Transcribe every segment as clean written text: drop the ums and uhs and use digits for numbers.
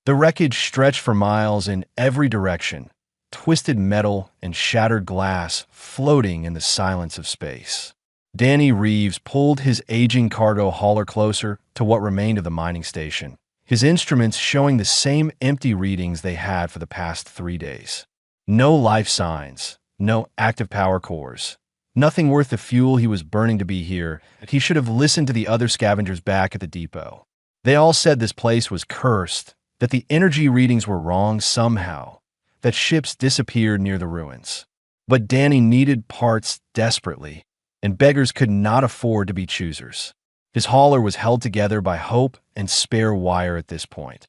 The wreckage stretched for miles in every direction, twisted metal and shattered glass floating in the silence of space. Danny Reeves pulled his aging cargo hauler closer to what remained of the mining station, his instruments showing the same empty readings they had for the past 3 days. No life signs, no active power cores, nothing worth the fuel he was burning to be here. He should have listened to the other scavengers back at the depot. They all said this place was cursed, that the energy readings were wrong somehow, that ships disappeared near the ruins. But Danny needed parts desperately, and beggars could not afford to be choosers. His hauler was held together by hope and spare wire at this point.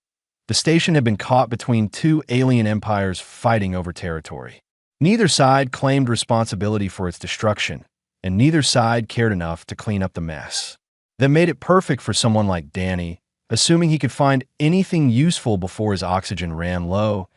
The station had been caught between two alien empires fighting over territory. Neither side claimed responsibility for its destruction, and neither side cared enough to clean up the mess. That made it perfect for someone like Danny. Assuming he could find anything useful before his oxygen ran low,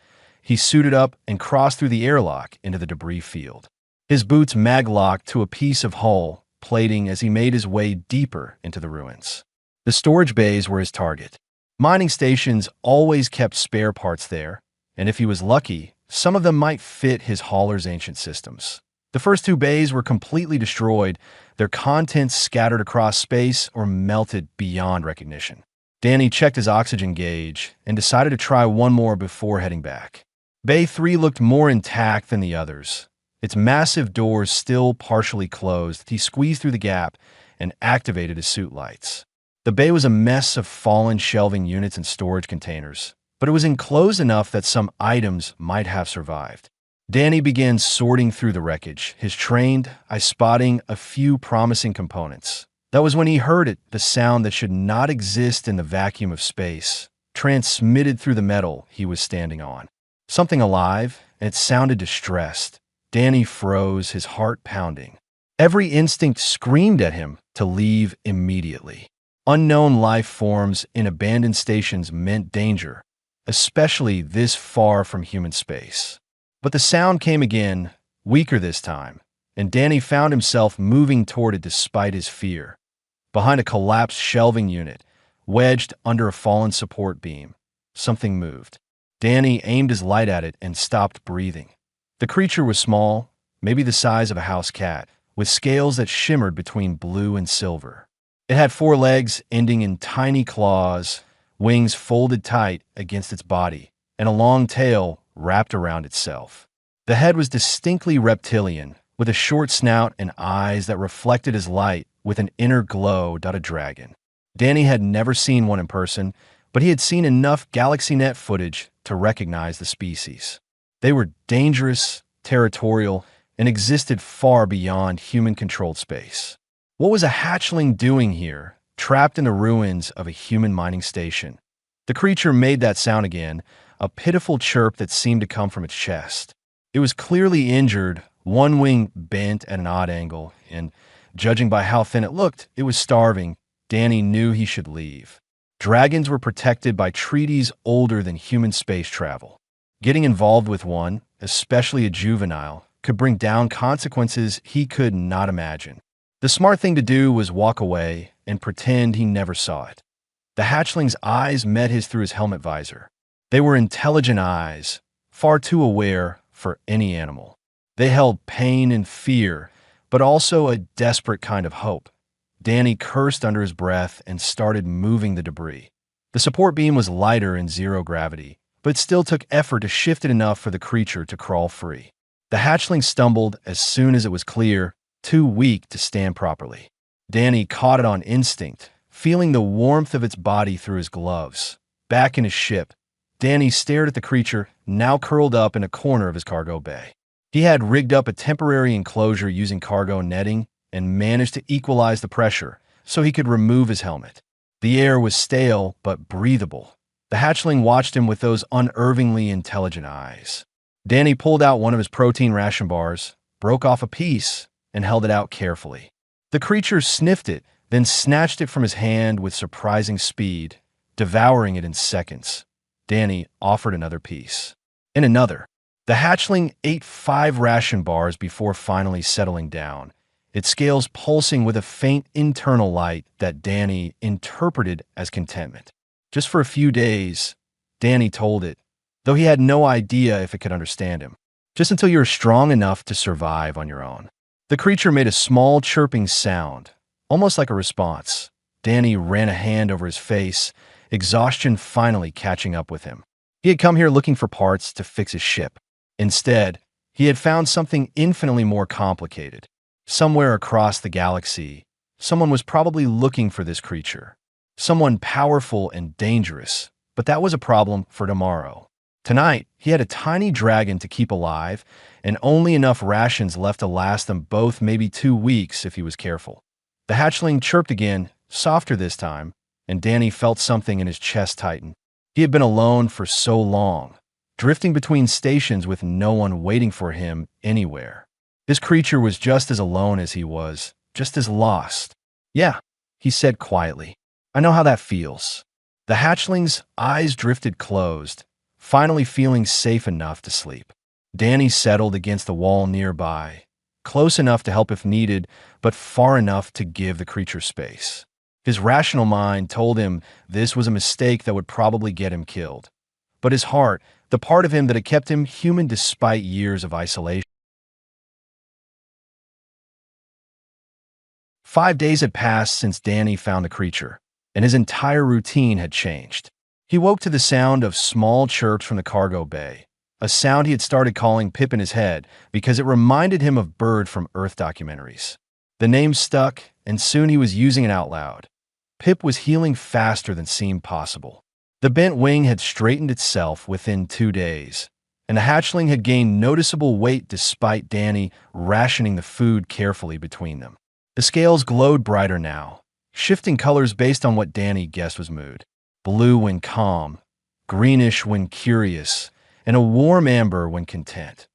he suited up and crossed through the airlock into the debris field. His boots mag-locked to a piece of hull plating as he made his way deeper into the ruins. The storage bays were his target. Mining stations always kept spare parts there, and if he was lucky, some of them might fit his hauler's ancient systems. The first 2 bays were completely destroyed, their contents scattered across space or melted beyond recognition. Danny checked his oxygen gauge and decided to try one more before heading back. Bay 3 looked more intact than the others. Its massive doors still partially closed. He squeezed through the gap and activated his suit lights. The bay was a mess of fallen shelving units and storage containers, but it was enclosed enough that some items might have survived. Danny began sorting through the wreckage, his trained eye spotting a few promising components. That was when he heard it, the sound that should not exist in the vacuum of space, transmitted through the metal he was standing on. Something alive, and it sounded distressed. Danny froze, his heart pounding. Every instinct screamed at him to leave immediately. Unknown life forms in abandoned stations meant danger, especially this far from human space. But the sound came again, weaker this time, and Danny found himself moving toward it despite his fear. Behind a collapsed shelving unit, wedged under a fallen support beam, something moved. Danny aimed his light at it and stopped breathing. The creature was small, maybe the size of a house cat, with scales that shimmered between blue and silver. It had 4 legs ending in tiny claws, wings folded tight against its body, and a long tail wrapped around itself. The head was distinctly reptilian, with a short snout and eyes that reflected his light with an inner glow. A dragon. Danny had never seen one in person, but he had seen enough GalaxyNet footage to recognize the species. They were dangerous, territorial, and existed far beyond human-controlled space. What was a hatchling doing here, trapped in the ruins of a human mining station? The creature made that sound again, a pitiful chirp that seemed to come from its chest. It was clearly injured, one wing bent at an odd angle, and judging by how thin it looked, it was starving. Danny knew he should leave. Dragons were protected by treaties older than human space travel. Getting involved with one, especially a juvenile, could bring down consequences he could not imagine. The smart thing to do was walk away and pretend he never saw it. The hatchling's eyes met his through his helmet visor. They were intelligent eyes, far too aware for any animal. They held pain and fear, but also a desperate kind of hope. Danny cursed under his breath and started moving the debris. The support beam was lighter in 0 gravity, but still took effort to shift it enough for the creature to crawl free. The hatchling stumbled as soon as it was clear, too weak to stand properly. Danny caught it on instinct, feeling the warmth of its body through his gloves. Back in his ship, Danny stared at the creature, now curled up in a corner of his cargo bay. He had rigged up a temporary enclosure using cargo netting and managed to equalize the pressure so he could remove his helmet. The air was stale but breathable. The hatchling watched him with those unervingly intelligent eyes. Danny pulled out one of his protein ration bars, broke off a piece, and held it out carefully. The creature sniffed it, then snatched it from his hand with surprising speed, devouring it in seconds. Danny offered another piece. And another. The hatchling ate 5 ration bars before finally settling down, its scales pulsing with a faint internal light that Danny interpreted as contentment. Just for a few days, Danny told it, though he had no idea if it could understand him. Just until you're strong enough to survive on your own. The creature made a small chirping sound, almost like a response. Danny ran a hand over his face, exhaustion finally catching up with him. He had come here looking for parts to fix his ship. Instead, he had found something infinitely more complicated. Somewhere across the galaxy, someone was probably looking for this creature. Someone powerful and dangerous, but that was a problem for tomorrow. Tonight, he had a tiny dragon to keep alive, and only enough rations left to last them both maybe 2 weeks if he was careful. The hatchling chirped again, softer this time, and Danny felt something in his chest tighten. He had been alone for so long, drifting between stations with no one waiting for him anywhere. This creature was just as alone as he was, just as lost. "Yeah," he said quietly. "I know how that feels." The hatchling's eyes drifted closed, finally feeling safe enough to sleep. Danny settled against the wall nearby, close enough to help if needed, but far enough to give the creature space. His rational mind told him this was a mistake that would probably get him killed. But his heart, the part of him that had kept him human despite years of isolation. 5 days had passed since Danny found the creature, and his entire routine had changed. He woke to the sound of small chirps from the cargo bay, a sound he had started calling Pip in his head because it reminded him of Bird from Earth documentaries. The name stuck, and soon he was using it out loud. Pip was healing faster than seemed possible. The bent wing had straightened itself within 2 days, and the hatchling had gained noticeable weight despite Danny rationing the food carefully between them. The scales glowed brighter now, shifting colors based on what Danny guessed was mood. Blue when calm, greenish when curious, and a warm amber when content.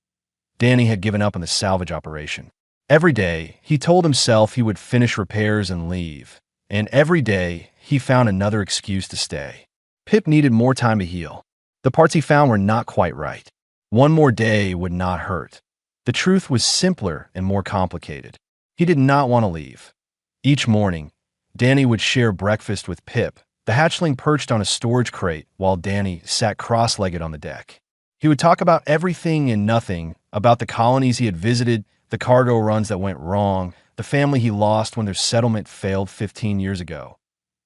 Danny had given up on the salvage operation. Every day, he told himself he would finish repairs and leave, and every day, he found another excuse to stay. Pip needed more time to heal. The parts he found were not quite right. One more day would not hurt. The truth was simpler and more complicated. He did not want to leave. Each morning, Danny would share breakfast with Pip, the hatchling perched on a storage crate while Danny sat cross-legged on the deck. He would talk about everything and nothing, about the colonies he had visited, the cargo runs that went wrong, the family he lost when their settlement failed 15 years ago.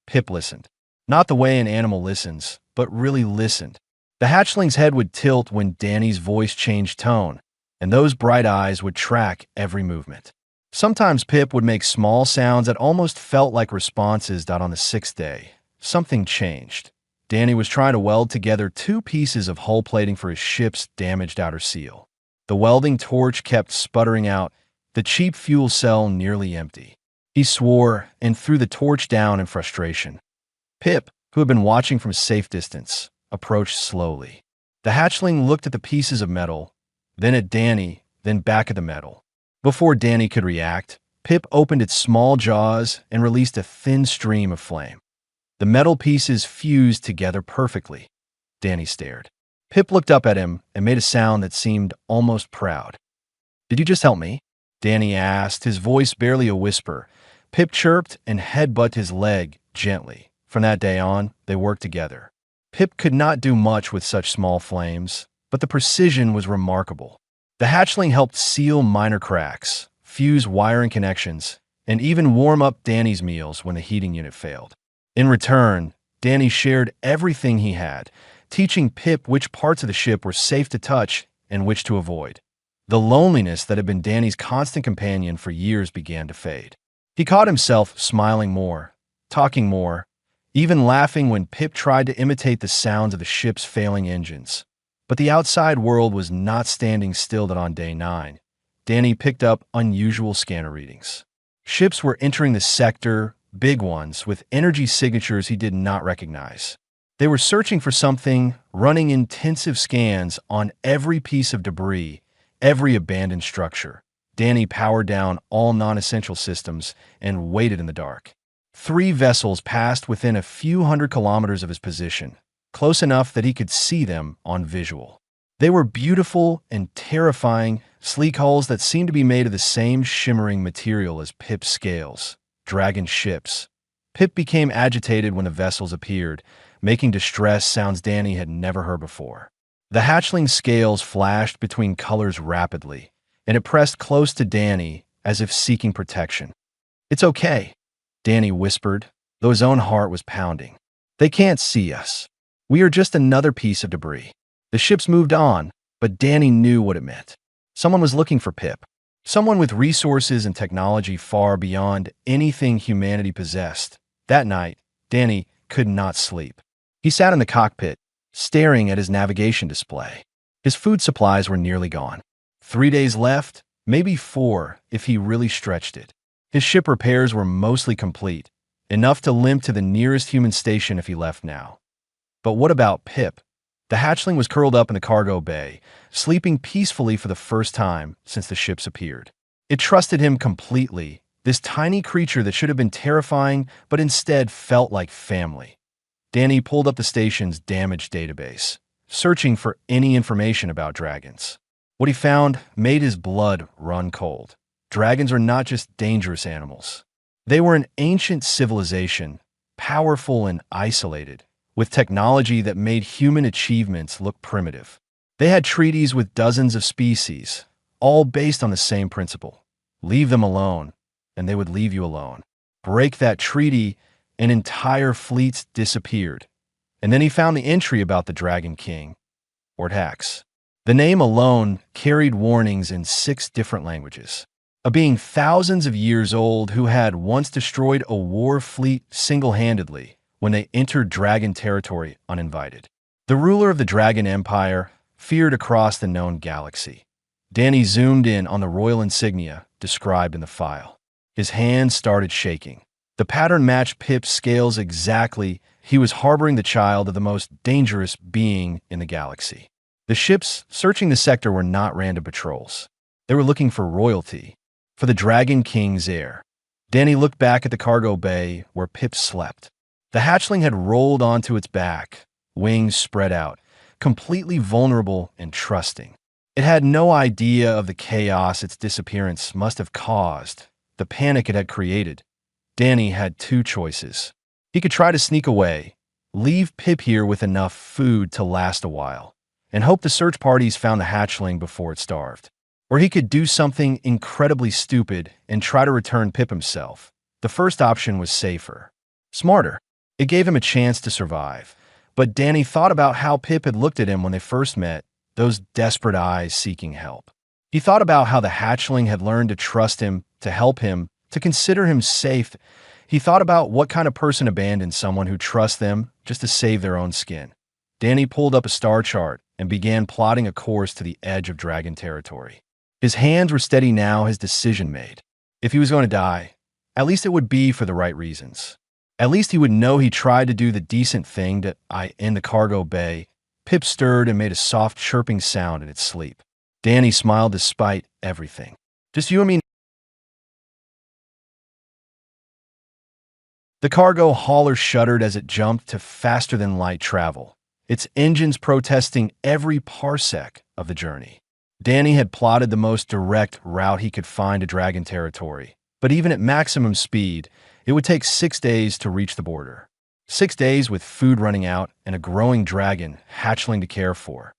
Pip listened. Not the way an animal listens, but really listened. The hatchling's head would tilt when Danny's voice changed tone, and those bright eyes would track every movement. Sometimes Pip would make small sounds that almost felt like responses. On the 6th day, something changed. Danny was trying to weld together 2 pieces of hull plating for his ship's damaged outer seal. The welding torch kept sputtering out, the cheap fuel cell nearly empty. He swore and threw the torch down in frustration. Pip, who had been watching from a safe distance, approached slowly. The hatchling looked at the pieces of metal, then at Danny, then back at the metal. Before Danny could react, Pip opened its small jaws and released a thin stream of flame. The metal pieces fused together perfectly. Danny stared. Pip looked up at him and made a sound that seemed almost proud. "Did you just help me?" Danny asked, his voice barely a whisper. Pip chirped and headbutted his leg gently. From that day on, they worked together. Pip could not do much with such small flames, but the precision was remarkable. The hatchling helped seal minor cracks, fuse wiring connections, and even warm up Danny's meals when the heating unit failed. In return, Danny shared everything he had, teaching Pip which parts of the ship were safe to touch and which to avoid. The loneliness that had been Danny's constant companion for years began to fade. He caught himself smiling more, talking more, even laughing when Pip tried to imitate the sounds of the ship's failing engines. But the outside world was not standing still. That on day 9, Danny picked up unusual scanner readings. Ships were entering the sector, big ones, with energy signatures he did not recognize. They were searching for something, running intensive scans on every piece of debris, every abandoned structure. Danny powered down all non-essential systems and waited in the dark. 3 vessels passed within a few hundred kilometers of his position, close enough that he could see them on visual. They were beautiful and terrifying, sleek hulls that seemed to be made of the same shimmering material as Pip's scales, dragon ships. Pip became agitated when the vessels appeared, making distress sounds Danny had never heard before. The hatchling's scales flashed between colors rapidly, and it pressed close to Danny as if seeking protection. "It's okay," Danny whispered, though his own heart was pounding. "They can't see us. We are just another piece of debris." The ships moved on, but Danny knew what it meant. Someone was looking for Pip. Someone with resources and technology far beyond anything humanity possessed. That night, Danny could not sleep. He sat in the cockpit, staring at his navigation display. His food supplies were nearly gone. 3 days left, maybe 4 if he really stretched it. His ship repairs were mostly complete, enough to limp to the nearest human station if he left now. But what about Pip? The hatchling was curled up in the cargo bay, sleeping peacefully for the first time since the ships appeared. It trusted him completely, this tiny creature that should have been terrifying but instead felt like family. Danny pulled up the station's damaged database, searching for any information about dragons. What he found made his blood run cold. Dragons are not just dangerous animals. They were an ancient civilization, powerful and isolated, with technology that made human achievements look primitive. They had treaties with dozens of species, all based on the same principle. Leave them alone, and they would leave you alone. Break that treaty, and entire fleets disappeared. And then he found the entry about the Dragon King, Hastags. The name alone carried warnings in 6 different languages. A being thousands of years old who had once destroyed a war fleet single-handedly when they entered dragon territory uninvited. The ruler of the Dragon Empire, feared across the known galaxy. Danny zoomed in on the royal insignia described in the file. His hands started shaking. The pattern matched Pip's scales exactly. He was harboring the child of the most dangerous being in the galaxy. The ships searching the sector were not random patrols. They were looking for royalty, for the Dragon King's heir. Danny looked back at the cargo bay where Pip slept. The hatchling had rolled onto its back, wings spread out, completely vulnerable and trusting. It had no idea of the chaos its disappearance must have caused, the panic it had created. Danny had 2 choices. He could try to sneak away, leave Pip here with enough food to last a while, and hope the search parties found the hatchling before it starved. Or he could do something incredibly stupid and try to return Pip himself. The first option was safer, smarter. It gave him a chance to survive. But Danny thought about how Pip had looked at him when they first met, those desperate eyes seeking help. He thought about how the hatchling had learned to trust him, to help him, to consider him safe. He thought about what kind of person abandons someone who trusts them just to save their own skin. Danny pulled up a star chart and began plotting a course to the edge of dragon territory. His hands were steady now, his decision made. If he was going to die, at least it would be for the right reasons. At least he would know he tried to do the decent thing in the cargo bay. Pip stirred and made a soft chirping sound in its sleep. Danny smiled despite everything. "Just you and me." The cargo hauler shuddered as it jumped to faster-than-light travel, its engines protesting every parsec of the journey. Danny had plotted the most direct route he could find to dragon territory, but even at maximum speed, it would take 6 days to reach the border. 6 days with food running out and a growing dragon hatchling to care for.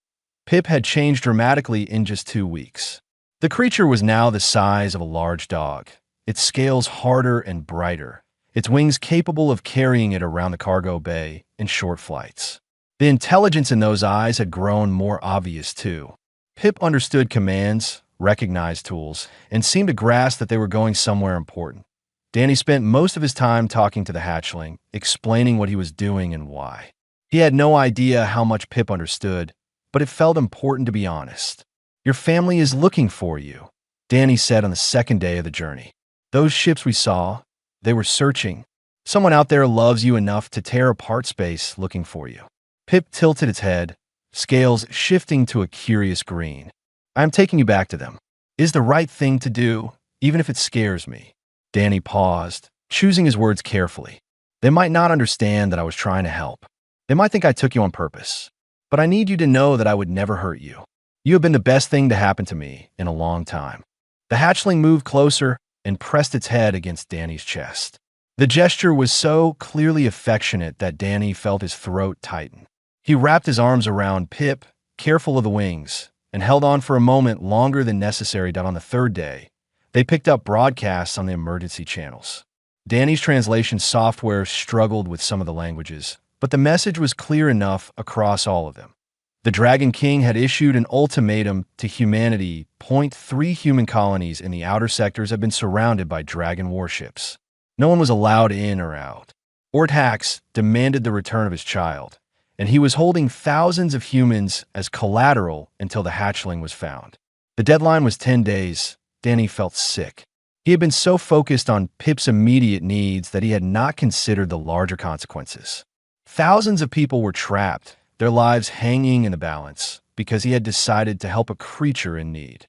Pip had changed dramatically in just 2 weeks. The creature was now the size of a large dog, its scales harder and brighter, its wings capable of carrying it around the cargo bay in short flights. The intelligence in those eyes had grown more obvious too. Pip understood commands, recognized tools, and seemed to grasp that they were going somewhere important. Danny spent most of his time talking to the hatchling, explaining what he was doing and why. He had no idea how much Pip understood, but it felt important to be honest. "Your family is looking for you," Danny said on the 2nd day of the journey. "Those ships we saw, they were searching. Someone out there loves you enough to tear apart space looking for you." Pip tilted its head, scales shifting to a curious green. "I am taking you back to them. It is the right thing to do, even if it scares me." Danny paused, choosing his words carefully. "They might not understand that I was trying to help. They might think I took you on purpose. But I need you to know that I would never hurt you. You have been the best thing to happen to me in a long time." The hatchling moved closer and pressed its head against Danny's chest. The gesture was so clearly affectionate that Danny felt his throat tighten. He wrapped his arms around Pip, careful of the wings, and held on for a moment longer than necessary. On the third day, they picked up broadcasts on the emergency channels. Danny's translation software struggled with some of the languages, but the message was clear enough across all of them. The Dragon King had issued an ultimatum to humanity. 3 human colonies in the outer sectors have been surrounded by dragon warships. No one was allowed in or out. Ortax demanded the return of his child, and he was holding thousands of humans as collateral until the hatchling was found. The deadline was 10 days. Danny felt sick. He had been so focused on Pip's immediate needs that he had not considered the larger consequences. Thousands of people were trapped, their lives hanging in the balance, because he had decided to help a creature in need.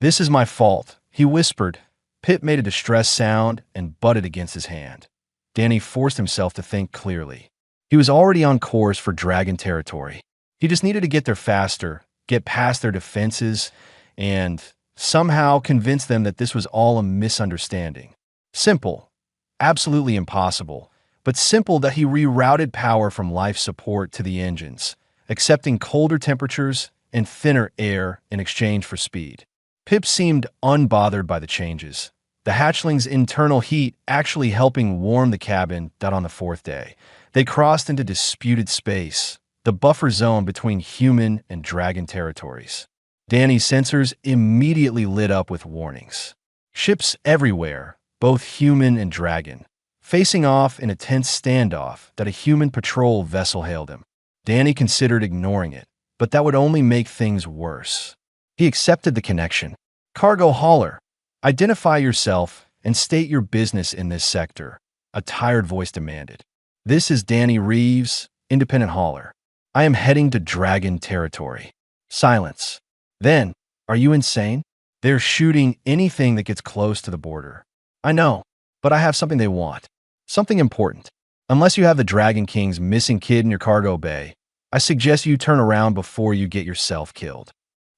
"This is my fault," he whispered. Pip made a distressed sound and butted against his hand. Danny forced himself to think clearly. He was already on course for dragon territory. He just needed to get there faster, get past their defenses, and somehow convince them that this was all a misunderstanding. Simple. Absolutely impossible. But simple that he rerouted power from life support to the engines, accepting colder temperatures and thinner air in exchange for speed. Pip seemed unbothered by the changes, the hatchling's internal heat actually helping warm the cabin. On the 4th day, they crossed into disputed space, the buffer zone between human and dragon territories. Danny's sensors immediately lit up with warnings. Ships everywhere, both human and dragon, facing off in a tense standoff. A human patrol vessel hailed him. Danny considered ignoring it, but that would only make things worse. He accepted the connection. "Cargo hauler, identify yourself and state your business in this sector," a tired voice demanded. "This is Danny Reeves, independent hauler. I am heading to dragon territory." Silence. "Then, are you insane? They're shooting anything that gets close to the border." "I know, but I have something they want. Something important. Unless you have the Dragon King's missing kid in your cargo bay, I suggest you turn around before you get yourself killed."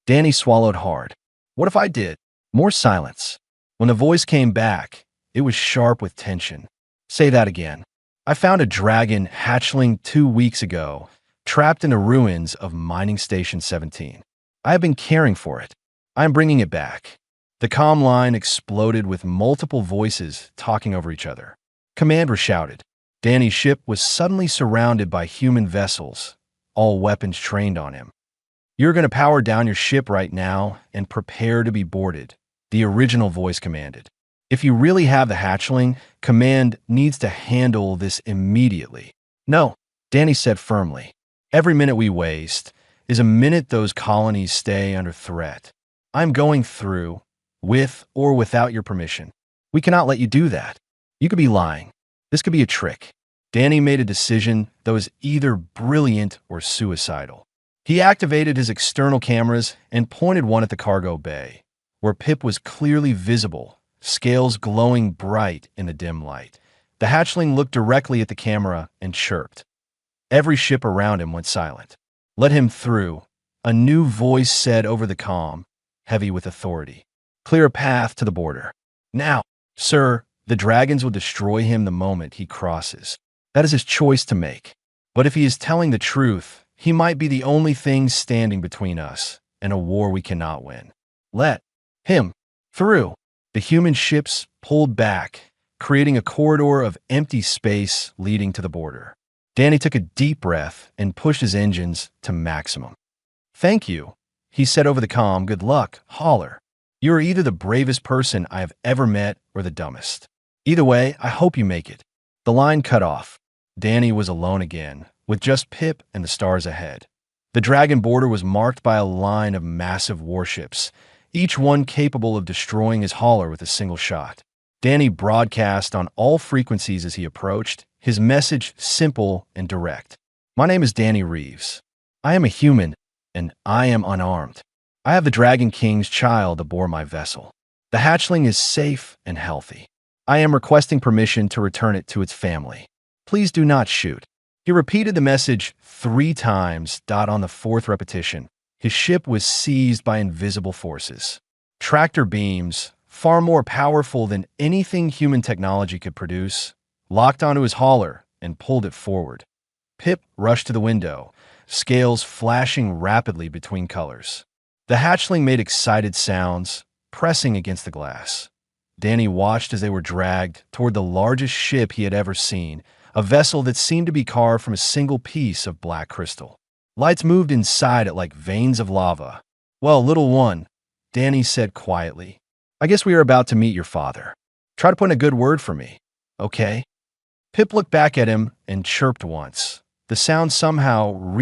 Danny swallowed hard. "What if I did?" More silence. When the voice came back, it was sharp with tension. "Say that again." "I found a dragon hatchling 2 weeks ago, trapped in the ruins of Mining Station 17. I have been caring for it. I am bringing it back." The comm line exploded with multiple voices talking over each other. Command was shouted. Danny's ship was suddenly surrounded by human vessels, all weapons trained on him. "You're going to power down your ship right now and prepare to be boarded," the original voice commanded. "If you really have the hatchling, command needs to handle this immediately." "No," Danny said firmly. "Every minute we waste is a minute those colonies stay under threat. I'm going through, with or without your permission. We cannot let you do that. You could be lying. This could be a trick." Danny made a decision that was either brilliant or suicidal. He activated his external cameras and pointed one at the cargo bay, where Pip was clearly visible, scales glowing bright in the dim light. The hatchling looked directly at the camera and chirped. Every ship around him went silent. "Let him through," a new voice said over the comm, heavy with authority. "Clear a path to the border. Now, sir, the dragons will destroy him the moment he crosses. That is his choice to make. But if he is telling the truth, he might be the only thing standing between us and a war we cannot win. Let him through." The human ships pulled back, creating a corridor of empty space leading to the border. Danny took a deep breath and pushed his engines to maximum. "Thank you," he said over the comm. "Good luck, hauler. You are either the bravest person I have ever met or the dumbest. Either way, I hope you make it." The line cut off. Danny was alone again, with just Pip and the stars ahead. The dragon border was marked by a line of massive warships, each one capable of destroying his hauler with a single shot. Danny broadcast on all frequencies as he approached, his message simple and direct. "My name is Danny Reeves. I am a human, and I am unarmed. I have the Dragon King's child aboard my vessel. The hatchling is safe and healthy. I am requesting permission to return it to its family. Please do not shoot." He repeated the message 3 times. On the 4th repetition, his ship was seized by invisible forces. Tractor beams, far more powerful than anything human technology could produce, locked onto his hauler, and pulled it forward. Pip rushed to the window, scales flashing rapidly between colors. The hatchling made excited sounds, pressing against the glass. Danny watched as they were dragged toward the largest ship he had ever seen, a vessel that seemed to be carved from a single piece of black crystal. Lights moved inside it like veins of lava. "Well, little one," Danny said quietly, "I guess we are about to meet your father. Try to put in a good word for me, okay?" Pip looked back at him and chirped once. The sound somehow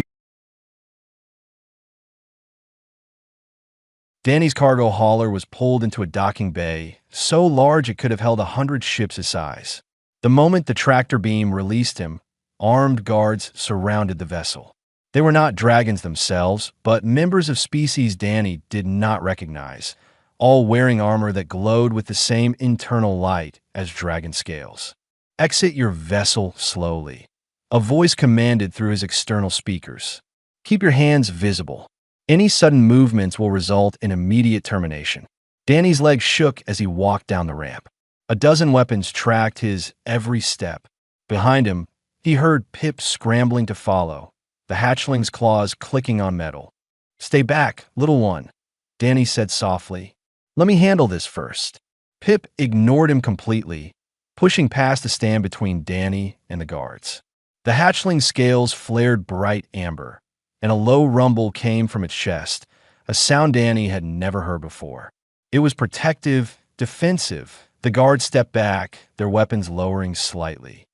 Danny's cargo hauler was pulled into a docking bay, so large it could have held 100 ships his size. The moment the tractor beam released him, armed guards surrounded the vessel. They were not dragons themselves, but members of species Danny did not recognize, all wearing armor that glowed with the same internal light as dragon scales. "Exit your vessel slowly," a voice commanded through his external speakers. "Keep your hands visible. Any sudden movements will result in immediate termination." Danny's legs shook as he walked down the ramp. A dozen weapons tracked his every step. Behind him, he heard Pip scrambling to follow, the hatchling's claws clicking on metal. "Stay back, little one," Danny said softly. "Let me handle this first." Pip ignored him completely, pushing past the stand between Danny and the guards. The hatchling's scales flared bright amber, and a low rumble came from its chest, a sound Danny had never heard before. It was protective, defensive. The guards stepped back, their weapons lowering slightly.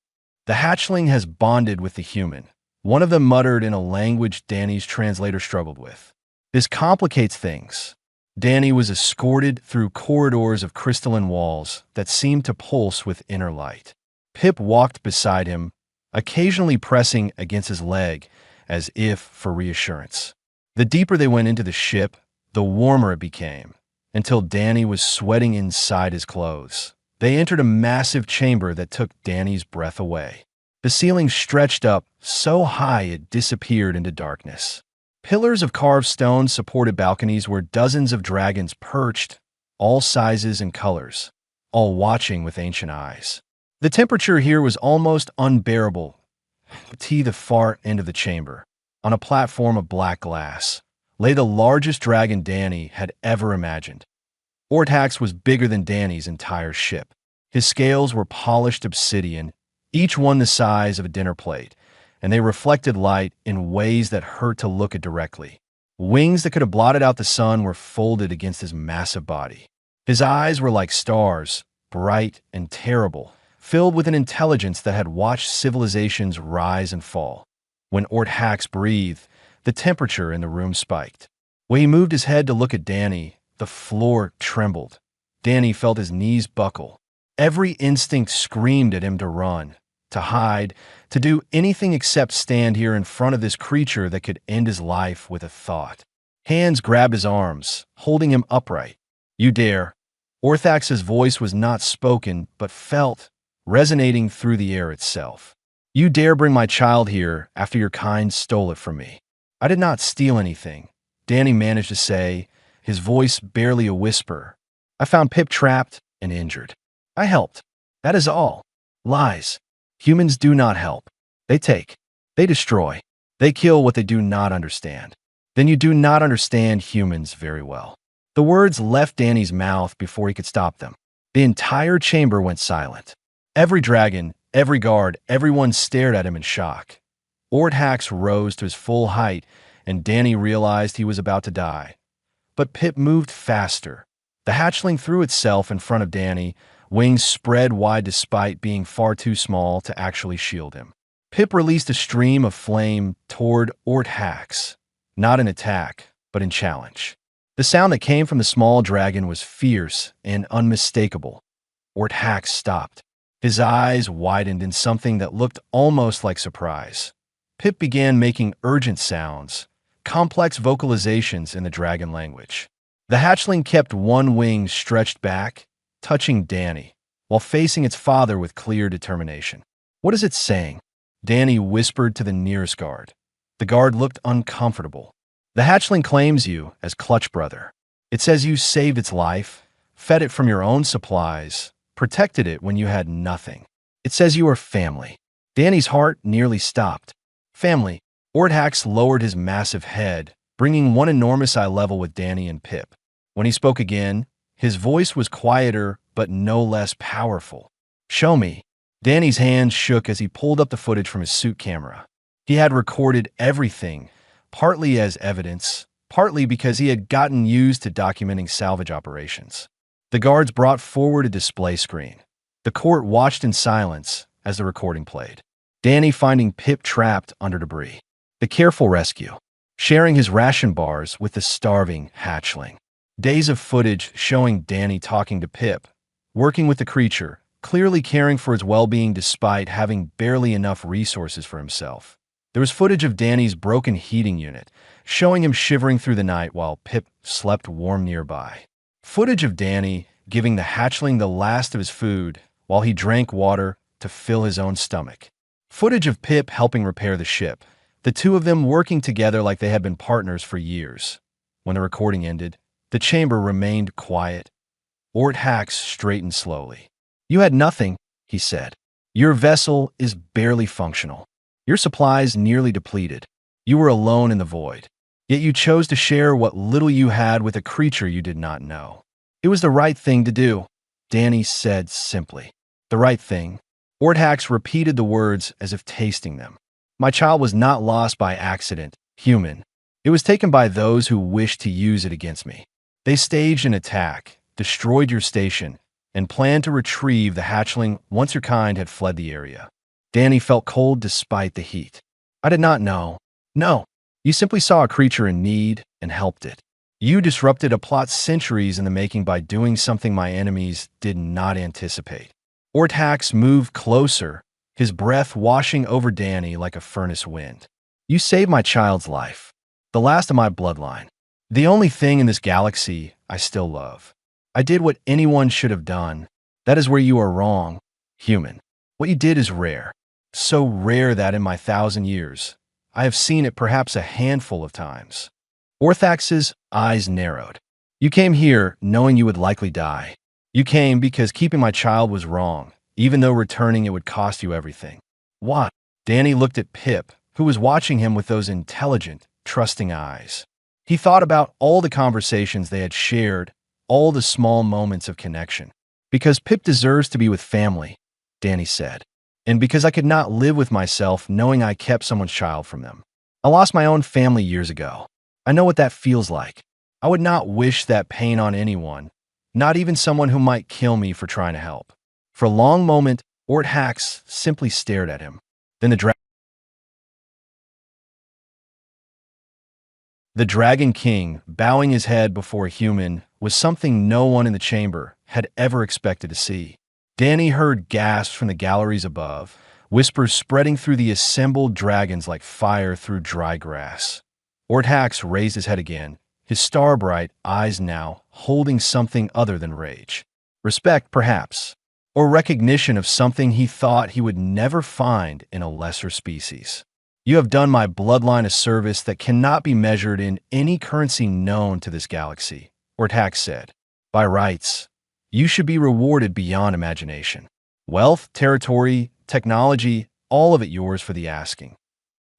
"The hatchling has bonded with the human," one of them muttered in a language Danny's translator struggled with. "This complicates things." Danny was escorted through corridors of crystalline walls that seemed to pulse with inner light. Pip walked beside him, occasionally pressing against his leg, as if for reassurance. The deeper they went into the ship, the warmer it became, until Danny was sweating inside his clothes. They entered a massive chamber that took Danny's breath away. The ceiling stretched up so high it disappeared into darkness. Pillars of carved stone supported balconies where dozens of dragons perched, all sizes and colors, all watching with ancient eyes. The temperature here was almost unbearable. To the far end of the chamber, on a platform of black glass, lay the largest dragon Danny had ever imagined. Ortax was bigger than Danny's entire ship. His scales were polished obsidian, each one the size of a dinner plate, and they reflected light in ways that hurt to look at directly. Wings that could have blotted out the sun were folded against his massive body. His eyes were like stars, bright and terrible, filled with an intelligence that had watched civilizations rise and fall. When Ortax breathed, the temperature in the room spiked. When he moved his head to look at Danny, the floor trembled. Danny felt his knees buckle. Every instinct screamed at him to run, to hide, to do anything except stand here in front of this creature that could end his life with a thought. Hands grabbed his arms, holding him upright. "You dare." Orthax's voice was not spoken, but felt, resonating through the air itself. "You dare bring my child here after your kind stole it from me." "I did not steal anything," Danny managed to say, his voice barely a whisper. "I found Pip trapped and injured. I helped. That is all." "Lies. Humans do not help. They take. They destroy. They kill what they do not understand." "Then you do not understand humans very well." The words left Danny's mouth before he could stop them. The entire chamber went silent. Every dragon, every guard, everyone stared at him in shock. Ortax rose to his full height, and Danny realized he was about to die. But Pip moved faster. The hatchling threw itself in front of Danny, wings spread wide despite being far too small to actually shield him. Pip released a stream of flame toward Ortax, not in attack, but in challenge. The sound that came from the small dragon was fierce and unmistakable. Ortax stopped. His eyes widened in something that looked almost like surprise. Pip began making urgent sounds, complex vocalizations in the dragon language. The hatchling kept one wing stretched back, touching Danny, while facing its father with clear determination. "What is it saying?" Danny whispered to the nearest guard. The guard looked uncomfortable. "The hatchling claims you as clutch brother. It says you saved its life, fed it from your own supplies, protected it when you had nothing." It says you are family. Danny's heart nearly stopped. Family. Ordhax lowered his massive head, bringing one enormous eye level with Danny and Pip. When he spoke again, his voice was quieter but no less powerful. Show me. Danny's hands shook as he pulled up the footage from his suit camera. He had recorded everything, partly as evidence, partly because he had gotten used to documenting salvage operations. The guards brought forward a display screen. The court watched in silence as the recording played. Danny finding Pip trapped under debris. The careful rescue. Sharing his ration bars with the starving hatchling. Days of footage showing Danny talking to Pip, working with the creature, clearly caring for its well-being despite having barely enough resources for himself. There was footage of Danny's broken heating unit, showing him shivering through the night while Pip slept warm nearby. Footage of Danny giving the hatchling the last of his food while he drank water to fill his own stomach. Footage of Pip helping repair the ship, the two of them working together like they had been partners for years. When the recording ended, the chamber remained quiet. Ordhax straightened slowly. You had nothing, he said. Your vessel is barely functional. Your supplies nearly depleted. You were alone in the void. Yet you chose to share what little you had with a creature you did not know. It was the right thing to do, Danny said simply. The right thing. Ordhax repeated the words as if tasting them. My child was not lost by accident, human. It was taken by those who wished to use it against me. They staged an attack, destroyed your station, and planned to retrieve the hatchling once your kind had fled the area. Danny felt cold despite the heat. I did not know. No, you simply saw a creature in need and helped it. You disrupted a plot centuries in the making by doing something my enemies did not anticipate. Ordhax moved closer, his breath washing over Danny like a furnace wind. You saved my child's life, the last of my bloodline. The only thing in this galaxy I still love. I did what anyone should have done. That is where you are wrong, human. What you did is rare. So rare that in my 1,000 years, I have seen it perhaps a handful of times. Orthax's eyes narrowed. You came here knowing you would likely die. You came because keeping my child was wrong, even though returning it would cost you everything. What? Danny looked at Pip, who was watching him with those intelligent, trusting eyes. He thought about all the conversations they had shared, all the small moments of connection. Because Pip deserves to be with family, Danny said. And because I could not live with myself knowing I kept someone's child from them. I lost my own family years ago. I know what that feels like. I would not wish that pain on anyone, not even someone who might kill me for trying to help. For a long moment, Ordhax simply stared at him. Then the Dragon King, bowing his head before a human, was something no one in the chamber had ever expected to see. Danny heard gasps from the galleries above, whispers spreading through the assembled dragons like fire through dry grass. Ordhax raised his head again, his star-bright eyes now holding something other than rage. Respect, perhaps, or recognition of something he thought he would never find in a lesser species. You have done my bloodline a service that cannot be measured in any currency known to this galaxy, Ordhax said. By rights, you should be rewarded beyond imagination. Wealth, territory, technology, all of it yours for the asking.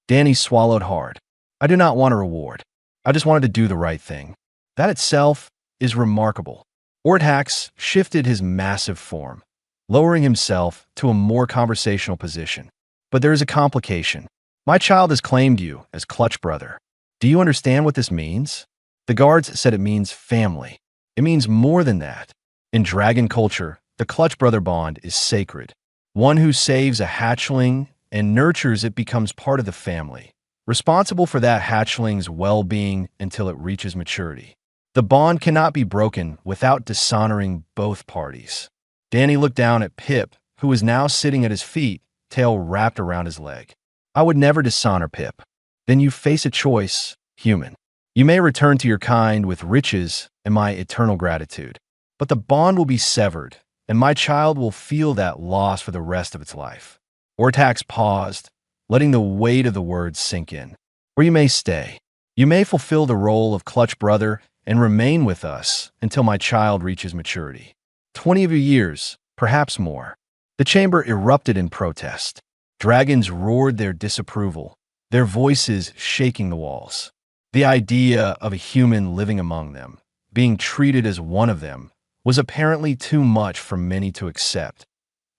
Danny swallowed hard. I do not want a reward. I just wanted to do the right thing. That itself is remarkable. Ordhax shifted his massive form, lowering himself to a more conversational position. But there is a complication. My child has claimed you as clutch brother. Do you understand what this means? The guards said it means family. It means more than that. In dragon culture, the clutch brother bond is sacred. One who saves a hatchling and nurtures it becomes part of the family, responsible for that hatchling's well-being until it reaches maturity. The bond cannot be broken without dishonoring both parties. Danny looked down at Pip, who was now sitting at his feet, tail wrapped around his leg. I would never dishonor Pip. Then you face a choice, human. You may return to your kind with riches and my eternal gratitude. But the bond will be severed, and my child will feel that loss for the rest of its life. Ordhax paused, letting the weight of the words sink in. Or you may stay. You may fulfill the role of clutch brother and remain with us until my child reaches maturity. 20 of your years, perhaps more. The chamber erupted in protest. Dragons roared their disapproval, their voices shaking the walls. The idea of a human living among them, being treated as one of them, was apparently too much for many to accept.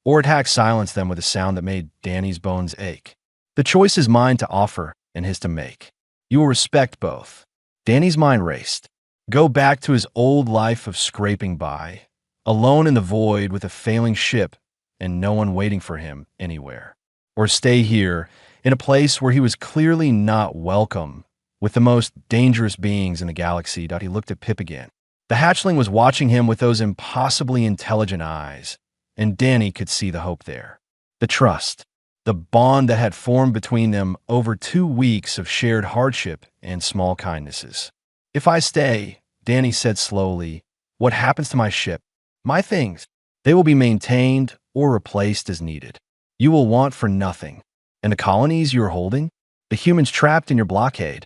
Ordhack silenced them with a sound that made Danny's bones ache. The choice is mine to offer and his to make. You will respect both. Danny's mind raced. Go back to his old life of scraping by, alone in the void with a failing ship and no one waiting for him anywhere. Or stay here, in a place where he was clearly not welcome, with the most dangerous beings in the galaxy. He looked at Pip again. The hatchling was watching him with those impossibly intelligent eyes, and Danny could see the hope there. The trust, the bond that had formed between them over 2 weeks of shared hardship and small kindnesses. If I stay, Danny said slowly, what happens to my ship? My things, they will be maintained or replaced as needed. You will want for nothing. And the colonies you are holding? The humans trapped in your blockade?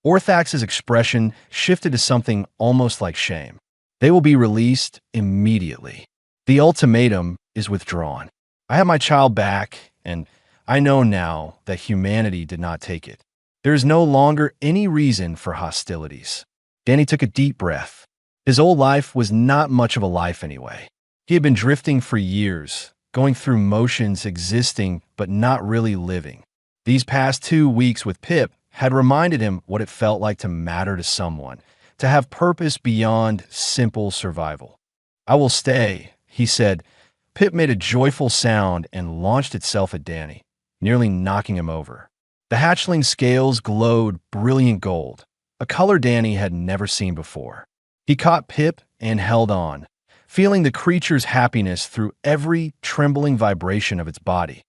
Orthax's expression shifted to something almost like shame. They will be released immediately. The ultimatum is withdrawn. I have my child back, and I know now that humanity did not take it. There is no longer any reason for hostilities. Danny took a deep breath. His old life was not much of a life anyway. He had been drifting for years, going through motions, existing but not really living. These past 2 weeks with Pip had reminded him what it felt like to matter to someone, to have purpose beyond simple survival. I will stay, he said. Pip made a joyful sound and launched itself at Danny, nearly knocking him over. The hatchling's scales glowed brilliant gold, a color Danny had never seen before. He caught Pip and held on, feeling the creature's happiness through every trembling vibration of its body.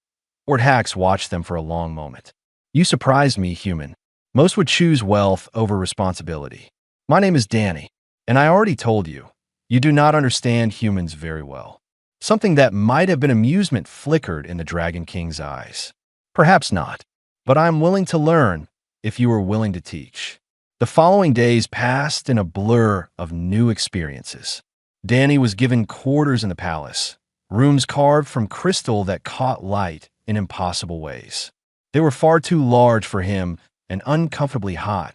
Ordhax watched them for a long moment. You surprised me, human. Most would choose wealth over responsibility. My name is Danny, and I already told you, you do not understand humans very well. Something that might have been amusement flickered in the Dragon King's eyes. Perhaps not, but I am willing to learn if you are willing to teach. The following days passed in a blur of new experiences. Danny was given quarters in the palace, rooms carved from crystal that caught light in impossible ways. They were far too large for him and uncomfortably hot,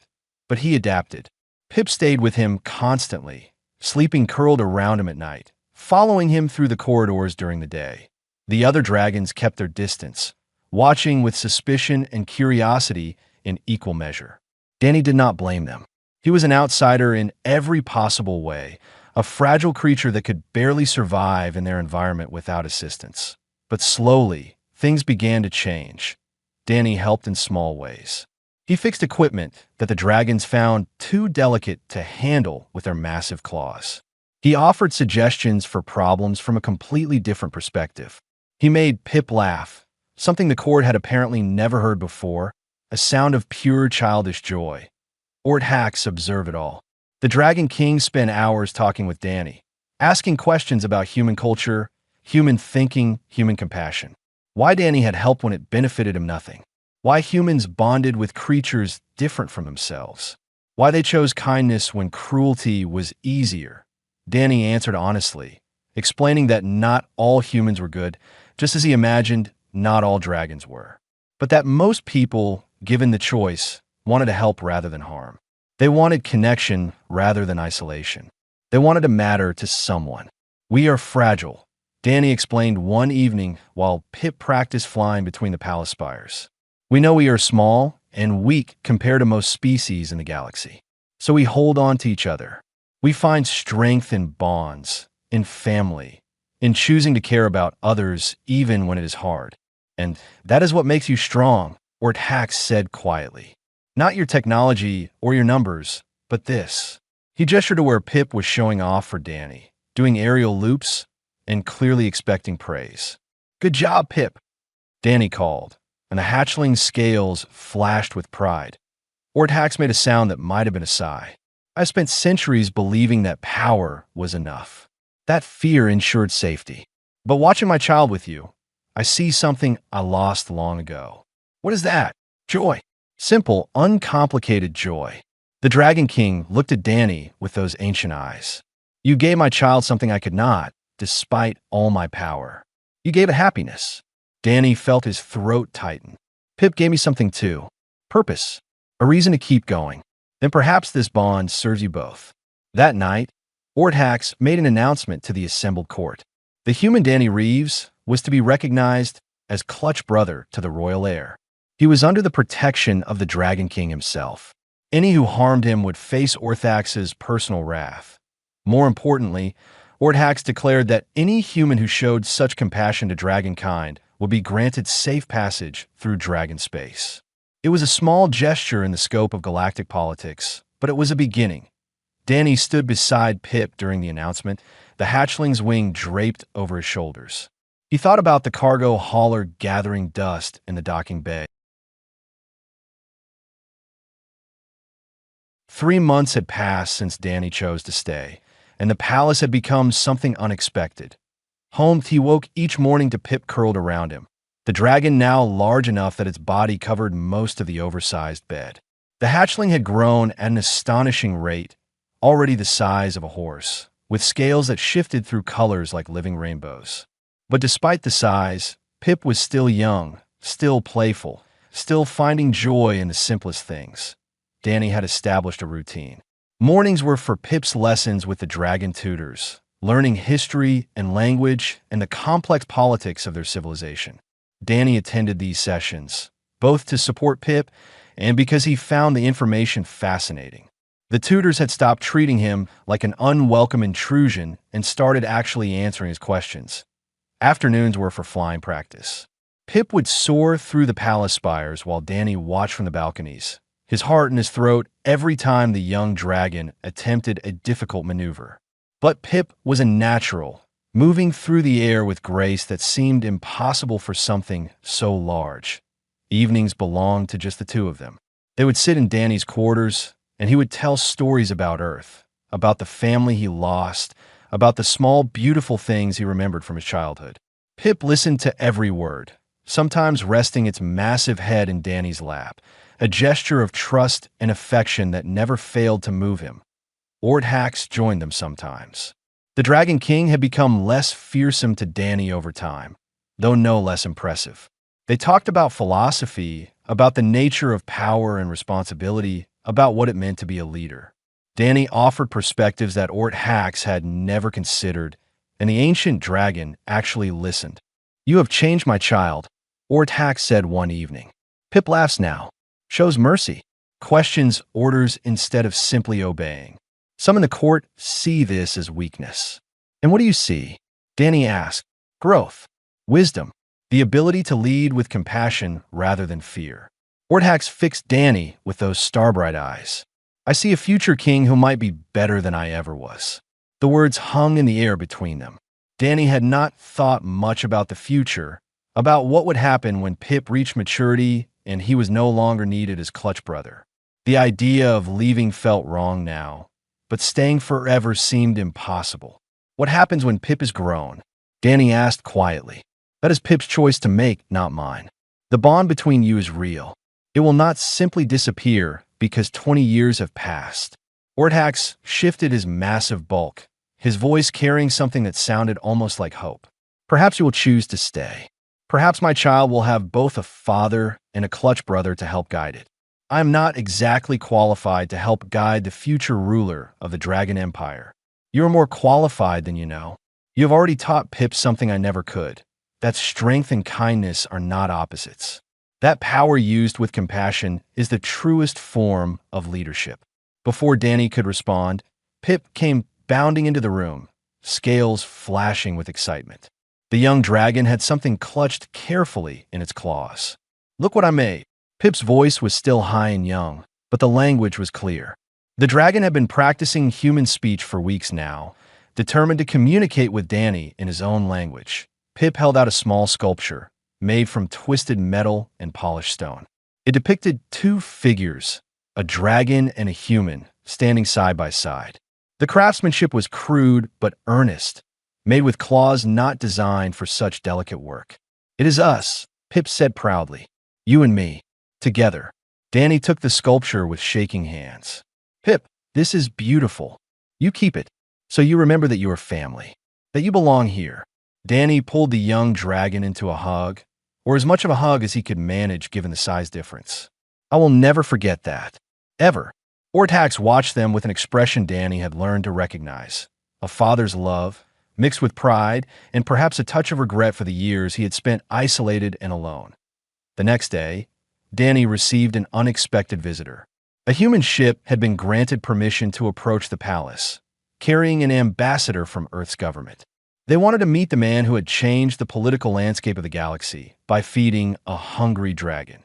but he adapted. Pip stayed with him constantly, sleeping curled around him at night, following him through the corridors during the day. The other dragons kept their distance, watching with suspicion and curiosity in equal measure. Danny did not blame them. He was an outsider in every possible way, a fragile creature that could barely survive in their environment without assistance. But slowly, things began to change. Danny helped in small ways. He fixed equipment that the dragons found too delicate to handle with their massive claws. He offered suggestions for problems from a completely different perspective. He made Pip laugh, something the court had apparently never heard before, a sound of pure childish joy. Ordhax observed it all. The Dragon King spent hours talking with Danny, asking questions about human culture, human thinking, human compassion. Why Danny had helped when it benefited him nothing. Why humans bonded with creatures different from themselves. Why they chose kindness when cruelty was easier. Danny answered honestly, explaining that not all humans were good, just as he imagined not all dragons were. But that most people, given the choice, wanted to help rather than harm. They wanted connection rather than isolation. They wanted to matter to someone. We are fragile, Danny explained one evening while Pip practiced flying between the palace spires. We know we are small and weak compared to most species in the galaxy. So we hold on to each other. We find strength in bonds, in family, in choosing to care about others even when it is hard. And that is what makes you strong, Orthax said quietly. Not your technology or your numbers, but this. He gestured to where Pip was showing off for Danny, doing aerial loops and clearly expecting praise. Good job, Pip, Danny called, and the hatchling's scales flashed with pride. Orthax made a sound that might have been a sigh. I spent centuries believing that power was enough. That fear ensured safety. But watching my child with you, I see something I lost long ago. What is that? Joy. Simple, uncomplicated joy. The Dragon King looked at Danny with those ancient eyes. You gave my child something I could not, despite all my power. You gave it happiness. Danny felt his throat tighten. Pip gave me something too. Purpose. A reason to keep going. Then perhaps this bond serves you both. That night, Orthax made an announcement to the assembled court. The human Danny Reeves was to be recognized as clutch brother to the royal heir. He was under the protection of the Dragon King himself. Any who harmed him would face Orthax's personal wrath. More importantly, Orthax declared that any human who showed such compassion to dragonkind would be granted safe passage through dragon space. It was a small gesture in the scope of galactic politics, but it was a beginning. Danny stood beside Pip during the announcement, the hatchling's wing draped over his shoulders. He thought about the cargo hauler gathering dust in the docking bay. 3 months had passed since Danny chose to stay, and the palace had become something unexpected. Home, he woke each morning to Pip curled around him, the dragon now large enough that its body covered most of the oversized bed. The hatchling had grown at an astonishing rate, already the size of a horse, with scales that shifted through colors like living rainbows. But despite the size, Pip was still young, still playful, still finding joy in the simplest things. Danny had established a routine. Mornings were for Pip's lessons with the dragon tutors, learning history and language and the complex politics of their civilization. Danny attended these sessions, both to support Pip and because he found the information fascinating. The tutors had stopped treating him like an unwelcome intrusion and started actually answering his questions. Afternoons were for flying practice. Pip would soar through the palace spires while Danny watched from the balconies, his heart in his throat every time the young dragon attempted a difficult maneuver. But Pip was a natural, moving through the air with grace that seemed impossible for something so large. Evenings belonged to just the two of them. They would sit in Danny's quarters, and he would tell stories about Earth, about the family he lost, about the small, beautiful things he remembered from his childhood. Pip listened to every word, sometimes resting its massive head in Danny's lap, a gesture of trust and affection that never failed to move him. Orthax joined them sometimes. The Dragon King had become less fearsome to Danny over time, though no less impressive. They talked about philosophy, about the nature of power and responsibility, about what it meant to be a leader. Danny offered perspectives that Orthax had never considered, and the ancient dragon actually listened. "You have changed, my child," Orthax said one evening. Pip laughs now, shows mercy, questions orders instead of simply obeying. Some in the court see this as weakness. "And what do you see?" Danny asked. "Growth, wisdom, the ability to lead with compassion rather than fear." Orthax fixed Danny with those starbright eyes. "I see a future king who might be better than I ever was." The words hung in the air between them. Danny had not thought much about the future, about what would happen when Pip reached maturity and he was no longer needed as clutch brother. The idea of leaving felt wrong now, but staying forever seemed impossible. "What happens when Pip is grown?" Danny asked quietly. "That is Pip's choice to make, not mine. The bond between you is real. It will not simply disappear because 20 years have passed." Orthax shifted his massive bulk, his voice carrying something that sounded almost like hope. "Perhaps you will choose to stay. Perhaps my child will have both a father and a clutch brother to help guide it. I am not exactly qualified to help guide the future ruler of the Dragon Empire. You are more qualified than you know. You have already taught Pip something I never could, that strength and kindness are not opposites. That power used with compassion is the truest form of leadership." Before Danny could respond, Pip came bounding into the room, scales flashing with excitement. The young dragon had something clutched carefully in its claws. "Look what I made." Pip's voice was still high and young, but the language was clear. The dragon had been practicing human speech for weeks now, determined to communicate with Danny in his own language. Pip held out a small sculpture, made from twisted metal and polished stone. It depicted two figures, a dragon and a human, standing side by side. The craftsmanship was crude but earnest, made with claws not designed for such delicate work. "It is us," Pip said proudly. "You and me, together." Danny took the sculpture with shaking hands. "Pip, this is beautiful. You keep it, so you remember that you are family, that you belong here." Danny pulled the young dragon into a hug, or as much of a hug as he could manage given the size difference. I will never forget that. Ever. Ortax watched them with an expression Danny had learned to recognize. A father's love, mixed with pride, and perhaps a touch of regret for the years he had spent isolated and alone. The next day, Danny received an unexpected visitor. A human ship had been granted permission to approach the palace, carrying an ambassador from Earth's government. They wanted to meet the man who had changed the political landscape of the galaxy by feeding a hungry dragon.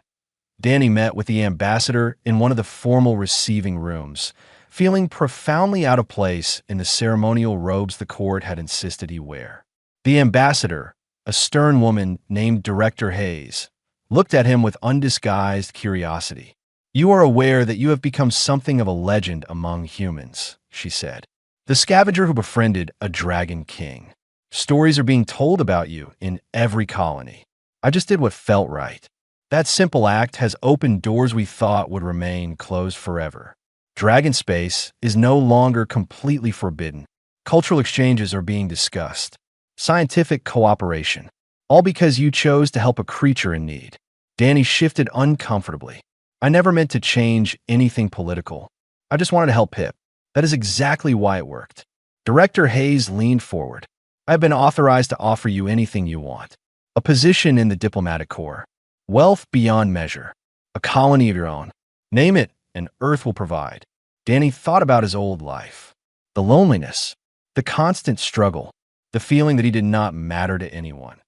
Danny met with the ambassador in one of the formal receiving rooms, feeling profoundly out of place in the ceremonial robes the court had insisted he wear. The ambassador, a stern woman named Director Hayes, looked at him with undisguised curiosity. "You are aware that you have become something of a legend among humans," she said. "The scavenger who befriended a dragon king. Stories are being told about you in every colony. I just did what felt right. That simple act has opened doors we thought would remain closed forever. Dragon space is no longer completely forbidden. Cultural exchanges are being discussed. Scientific cooperation. All because you chose to help a creature in need." Danny shifted uncomfortably. "I never meant to change anything political. I just wanted to help Pip. That is exactly why it worked." Director Hayes leaned forward. "I have been authorized to offer you anything you want. A position in the diplomatic corps. Wealth beyond measure. A colony of your own. Name it, and Earth will provide." Danny thought about his old life. The loneliness. The constant struggle. The feeling that he did not matter to anyone.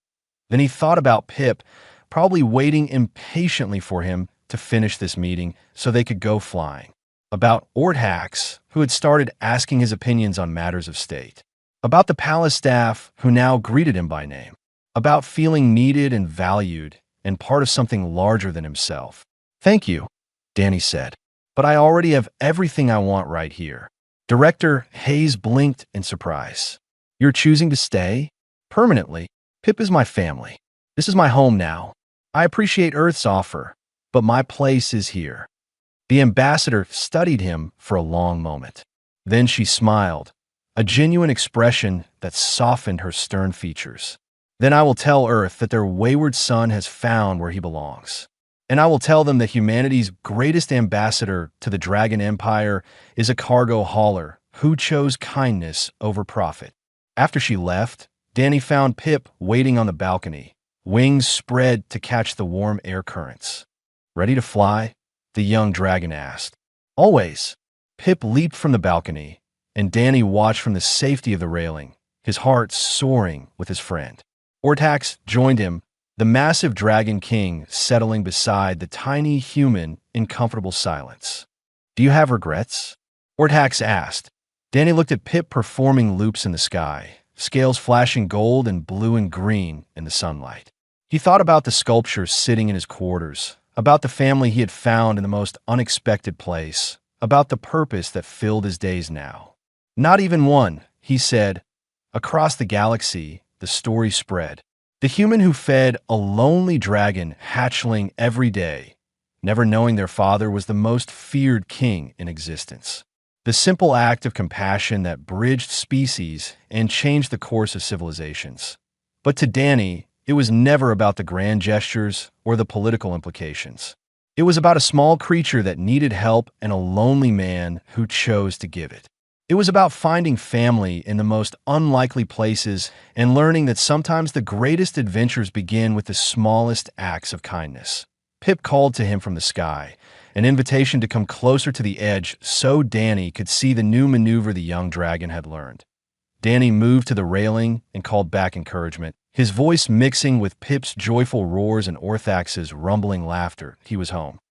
Then he thought about Pip, probably waiting impatiently for him to finish this meeting so they could go flying. About Ortax, who had started asking his opinions on matters of state. About the palace staff who now greeted him by name. About feeling needed and valued and part of something larger than himself. "Thank you," Danny said, "but I already have everything I want right here." Director Hayes blinked in surprise. "You're choosing to stay? Permanently? Pip is my family. This is my home now. I appreciate Earth's offer, but my place is here." The ambassador studied him for a long moment. Then she smiled, a genuine expression that softened her stern features. "Then I will tell Earth that their wayward son has found where he belongs. And I will tell them that humanity's greatest ambassador to the Dragon Empire is a cargo hauler who chose kindness over profit." After she left, Danny found Pip waiting on the balcony, wings spread to catch the warm air currents. "Ready to fly?" the young dragon asked. "Always." Pip leaped from the balcony, and Danny watched from the safety of the railing, his heart soaring with his friend. Ortax joined him, the massive dragon king settling beside the tiny human in comfortable silence. "Do you have regrets?" Ortax asked. Danny looked at Pip performing loops in the sky, scales flashing gold and blue and green in the sunlight. He thought about the sculpture sitting in his quarters, about the family he had found in the most unexpected place, about the purpose that filled his days now. "Not even one," he said. Across the galaxy, the story spread. The human who fed a lonely dragon hatchling every day, never knowing their father was the most feared king in existence. The simple act of compassion that bridged species and changed the course of civilizations. But to Danny, it was never about the grand gestures or the political implications. It was about a small creature that needed help and a lonely man who chose to give it. It was about finding family in the most unlikely places and learning that sometimes the greatest adventures begin with the smallest acts of kindness. Pip called to him from the sky, an invitation to come closer to the edge so Danny could see the new maneuver the young dragon had learned. Danny moved to the railing and called back encouragement, his voice mixing with Pip's joyful roars and Orthax's rumbling laughter. He was home.